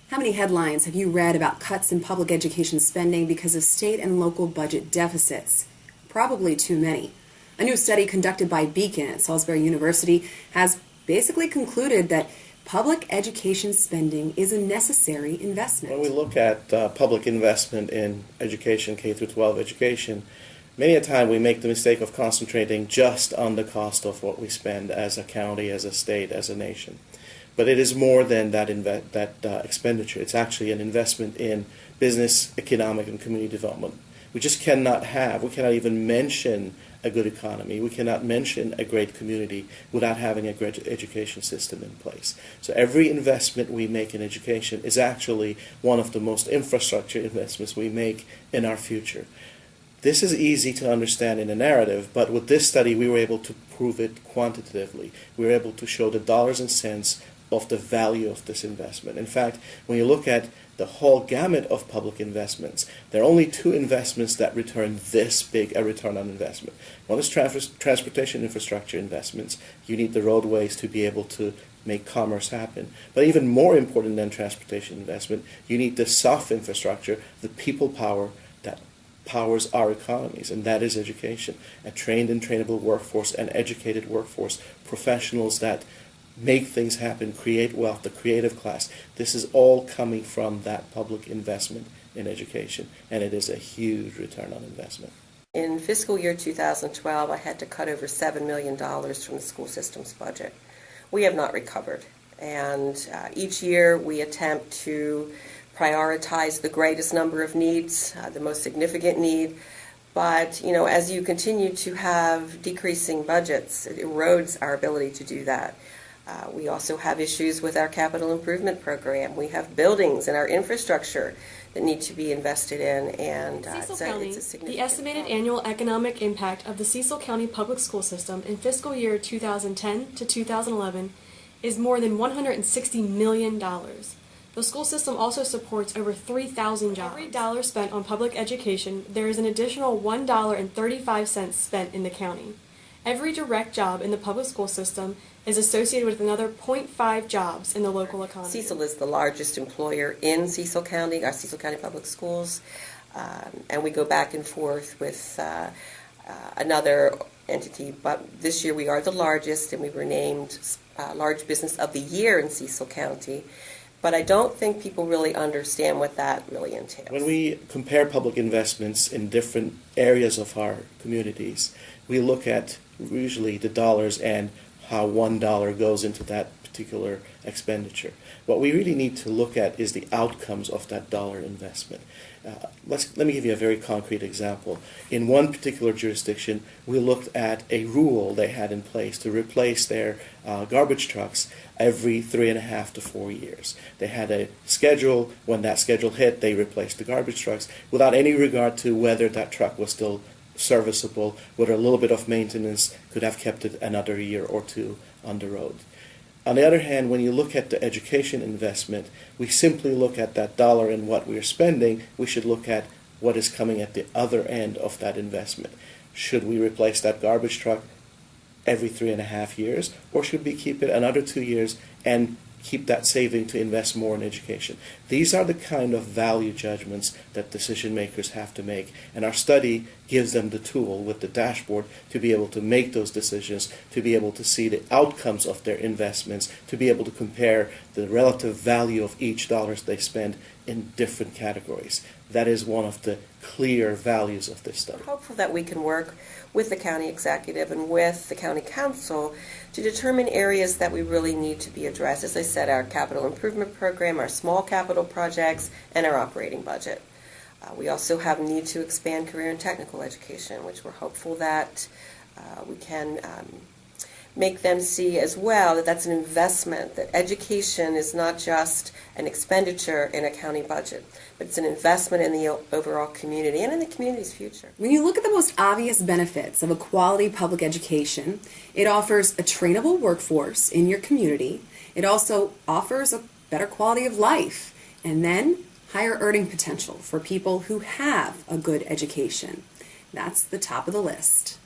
How many headlines have you read about cuts in public education spending because of state and local budget deficits? Probably too many. A new study conducted by Beacon at Salisbury University has basically concluded that public education spending is a necessary investment. When we look at public investment in education, K through 12 education, many a time we make the mistake of concentrating just on the cost of what we spend as a county, as a state, as a nation. But it is more than that expenditure. It's actually an investment in business, economic, and community development. We cannot even mention a good economy. We cannot mention a great community without having a great education system in place. So every investment we make in education is actually one of the most infrastructure investments we make in our future. This is easy to understand in a narrative, but with this study we were able to prove it quantitatively. We were able to show the dollars and cents of the value of this investment. In fact, when you look at the whole gamut of public investments, there are only two investments that return this big a return on investment. One is transportation infrastructure investments. You need the roadways to be able to make commerce happen. But even more important than transportation investment, you need the soft infrastructure, the people power that powers our economies, and that is education. A trained and trainable workforce, an educated workforce, professionals that make things happen, create wealth, the creative class. This is all coming from that public investment in education, and it is a huge return on investment. In fiscal year 2012, I had to cut over $7 million from the school system's budget. We have not recovered, and each year we attempt to prioritize the greatest number of needs, the most significant need. But, as you continue to have decreasing budgets, it erodes our ability to do that. We also have issues with our capital improvement program. We have buildings and our infrastructure that need to be invested in, and Cecil County, it's a significant the estimated problem. annual economic impact of the Cecil County public school system in fiscal year 2010 to 2011 is more than $160 million. The school system also supports over 3,000 jobs. Every dollar spent on public education, there is an additional $1.35 spent in the county. Every direct job in the public school system is associated with another 0.5 jobs in the local economy. Cecil is the largest employer in Cecil County, our Cecil County Public Schools, and we go back and forth with another entity, but this year we are the largest, and we were named Large Business of the Year in Cecil County. But I don't think people really understand what that really entails. When we compare public investments in different areas of our communities, we look at usually the dollars and how $1 goes into that particular expenditure. What we really need to look at is the outcomes of that dollar investment. Let me give you a very concrete example. In one particular jurisdiction, we looked at a rule they had in place to replace their garbage trucks every 3.5 to 4 years. They had a schedule. When that schedule hit, they replaced the garbage trucks without any regard to whether that truck was still serviceable, whether a little bit of maintenance could have kept it another year or two on the road. On the other hand, when you look at the education investment, we simply look at that dollar and what we are spending. We should look at what is coming at the other end of that investment. Should we replace that garbage truck every 3.5 years, or should we keep it another 2 years and keep that saving to invest more in education? These are the kind of value judgments that decision makers have to make, and our study gives them the tool with the dashboard to be able to make those decisions, to be able to see the outcomes of their investments, to be able to compare the relative value of each dollar they spend in different categories. That is one of the clear values of this study. We're hopeful that we can work with the county executive and with the county council to determine areas that we really need to be addressed. As I said, our capital improvement program, our small capital projects, and our operating budget. We also have need to expand career and technical education, which we're hopeful that we can make them see as well that that's an investment, that education is not just an expenditure in a county budget, but it's an investment in the overall community and in the community's future. When you look at the most obvious benefits of a quality public education, it offers a trainable workforce in your community. It also offers a better quality of life, and then higher earning potential for people who have a good education. That's the top of the list.